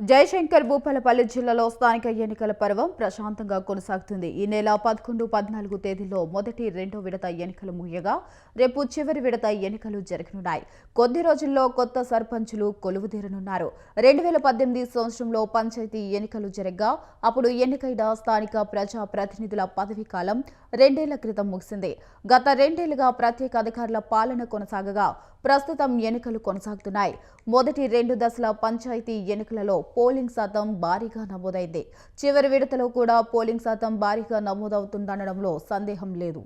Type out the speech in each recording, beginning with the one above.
జయశంకర్ భూపాలపల్లి జిల్లాలో స్థానిక ఎన్నికల పర్వం ప్రశాంతంగా కొనసాగుతుంది. ఈ నెల 11, 14 తేదీల్లో మొదటి, రెండో విడత ఎన్నికలు ముగియగా రేపు చివరి విడత ఎన్నికలు జరగనున్నాయి. కొద్ది రోజుల్లో కొత్త సర్పంచులు కొలువుదీరనున్నారు. 2018 సంవత్సరంలో పంచాయతీ ఎన్నికలు జరగగా అప్పుడు ఎన్నికైన స్థానిక ప్రజా ప్రతినిధుల పదవీ కాలం 2 ఏళ్ల క్రితం ముగిసింది. గత 2 ఏళ్లుగా ప్రత్యేక అధికారుల పాలన కొనసాగగా ప్రస్తుతం ఎన్నికలు కొనసాగుతున్నాయి. మొదటి 2 దశల పంచాయతీ ఎన్నికలలో పోలింగ్ శాతం భారీగా నమోదైంది. చివరి విడతలో కూడా పోలింగ్ శాతం భారీగా నమోదవుతుందనడంలో సందేహం లేదు.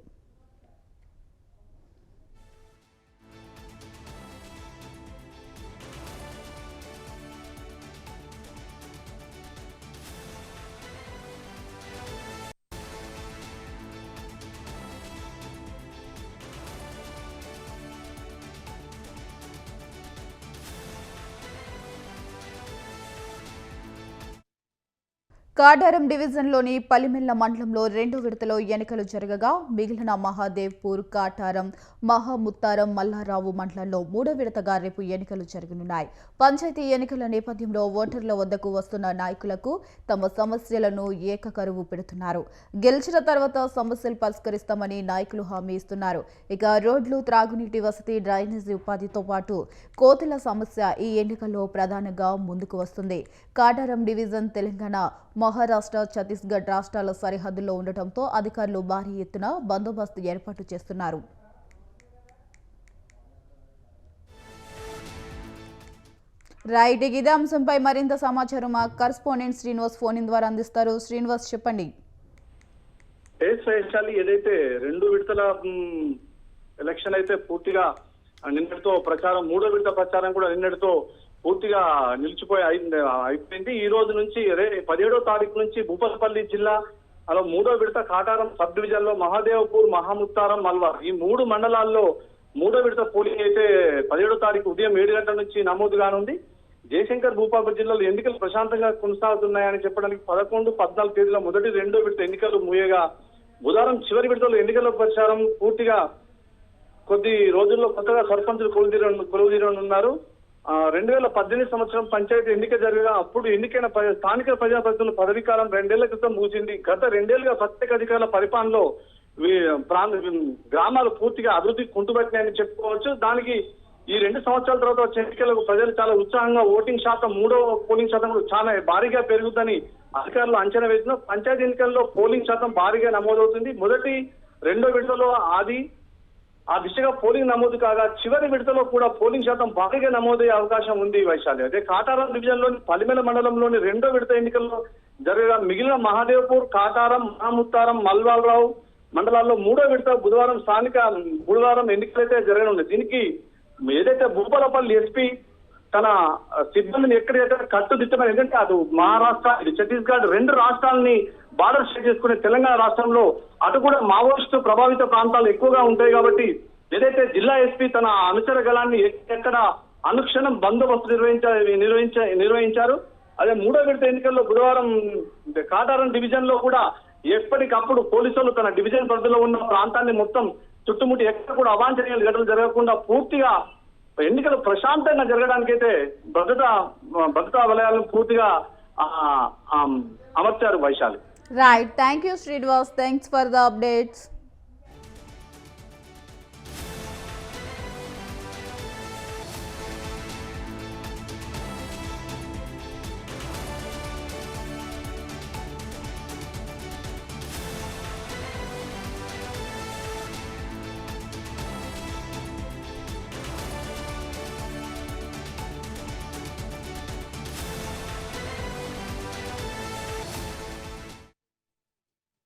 కాటారం డివిజన్లోని పల్లిమెల్ల మండలంలో 2 విడతలో ఎన్నికలు జరగగా మిగిలిన మహాదేవ్పూర్, కాటారం, మహాముత్తారం, మల్లారావు మండలాల్లో 3వ విడతగా రేపు ఎన్నికలు జరగనున్నాయి. పంచాయతీ ఎన్నికల నేపథ్యంలో ఓటర్ల వద్దకు వస్తున్న నాయకులకు తమ సమస్యలను ఏకకరువు పెడుతున్నారు. గెలిచిన తర్వాత సమస్యలు పరిష్కరిస్తామని నాయకులు హామీ ఇస్తున్నారు. ఇక రోడ్లు, త్రాగునీటి వసతి, డ్రైనేజీ ఉపాధితో పాటు కోతుల సమస్య ఈ ఎన్నికల్లో ప్రధానంగా ముందుకు వస్తుంది. కాటారం డివిజన్ తెలంగాణ, మహారాష్ట్ర, ఛత్తీస్గఢ్ రాష్ట్రాల సరిహద్దుల్లో ఉండటంతో అధికారులు భారీ ఎత్తున బందోబస్తు ఏర్పాటు చేస్తున్నారు. రైట్, ఇదే అంశంపై మరింత సమాచారం మా కరెస్పాండెంట్ శ్రీనివాస్ ఫోన్ ద్వారా అందిస్తారు. శ్రీనివాస్, చెప్పండి. ఏదైతే 2 విడతల ఎలక్షన్ అయితే పూర్తిగా నిన్నటితో ప్రచారం, 3వ విడత ప్రచారం కూడా నిన్నటితో పూర్తిగా నిలిచిపోయి అయిపోయింది. ఈ రోజు నుంచి 17వ తారీఖు నుంచి భూపాలపల్లి జిల్లా అలా 3వ విడత కాటారం సబ్ డివిజన్ లో మహాదేవ్పూర్, మహాముత్తారం, మల్వార్ ఈ 3 మండలాల్లో 3వ విడత పోలింగ్ అయితే 17వ తారీఖు ఉదయం 7 గంటల నుంచి నమోదు కానుంది. జయశంకర్ భూపాలపల్లి జిల్లాలో ఎన్నికలు ప్రశాంతంగా కొనసాగుతున్నాయని చెప్పడానికి 11, 14 తేదీల మొదటి, రెండో విడత ఎన్నికలు ముగియగా బుధవారం చివరి విడతలో ఎన్నికల ప్రచారం పూర్తిగా కొద్ది రోజుల్లో కొత్తగా సర్పంచులు కొలువుదీరనున్నారు. 2018 సంవత్సరం పంచాయతీ ఎన్నిక జరగగా అప్పుడు ఎన్నికైన స్థానిక ప్రజాప్రతినిధుల పదవీ కాలం 2 ఏళ్ల క్రితం ముగిసింది. గత 2 ఏళ్లుగా ప్రత్యేక అధికారుల పరిపాలనలో గ్రామాలు పూర్తిగా అభివృద్ధి కుంటుపట్టినాయని చెప్పుకోవచ్చు. దానికి ఈ 2 సంవత్సరాల తర్వాత వచ్చే ఎన్నికలకు ప్రజలు చాలా ఉత్సాహంగా ఓటింగ్ శాతం, 3వ పోలింగ్ శాతం కూడా చాలా భారీగా పెరుగుతుందని అధికారులు అంచనా వేసిన పంచాయతీ ఎన్నికల్లో పోలింగ్ శాతం భారీగా నమోదవుతుంది. మొదటి, రెండో విడతలో ఆ దిశగా పోలింగ్ నమోదు కాగా చివరి విడతలో కూడా పోలింగ్ శాతం భారీగా నమోదయ్యే అవకాశం ఉంది. వైశాలి, అదే కాటారం డివిజన్ లోని పల్లిమెల మండలంలోని 2వ విడత ఎన్నికల్లో జరగగా మిగిలిన మహాదేవ్పూర్, కాటారం, మహాముత్తారం, మల్వాలరావు మండలాల్లో 3వ విడత బుధవారం ఎన్నికలైతే జరగనుంది. దీనికి ఏదైతే భూపాలపల్లి ఎస్పీ తన సిబ్బందిని ఎక్కడెక్కడ కట్టుదిట్టమని, ఎందుకంటే అటు మహారాష్ట్ర, ఇటు ఛత్తీస్గఢ్ 2 రాష్ట్రాలని బార్డర్ షేర్ చేసుకునే తెలంగాణ రాష్ట్రంలో అటు కూడా మావోయిస్టు ప్రభావిత ప్రాంతాలు ఎక్కువగా ఉంటాయి కాబట్టి ఏదైతే జిల్లా ఎస్పీ తన అనుచర గలాన్ని ఎక్కడ అనుక్షణం బందోబస్తు నిర్వహించారు. అదే 3వ విడత ఎన్నికల్లో బుధవారం కాటారం డివిజన్ లో కూడా ఎప్పటికప్పుడు పోలీసులు తన డివిజన్ పరిధిలో ఉన్న ప్రాంతాన్ని మొత్తం చుట్టుముట్టి ఎక్కడ కూడా అవాంఛనీయ ఘటనలు జరగకుండా పూర్తిగా ఎన్నికలు ప్రశాంతంగా జరగడానికైతే భద్రతా వలయాలను పూర్తిగా అమర్చారు. Vaishali. Right, thank you Srinivas, thanks for the updates.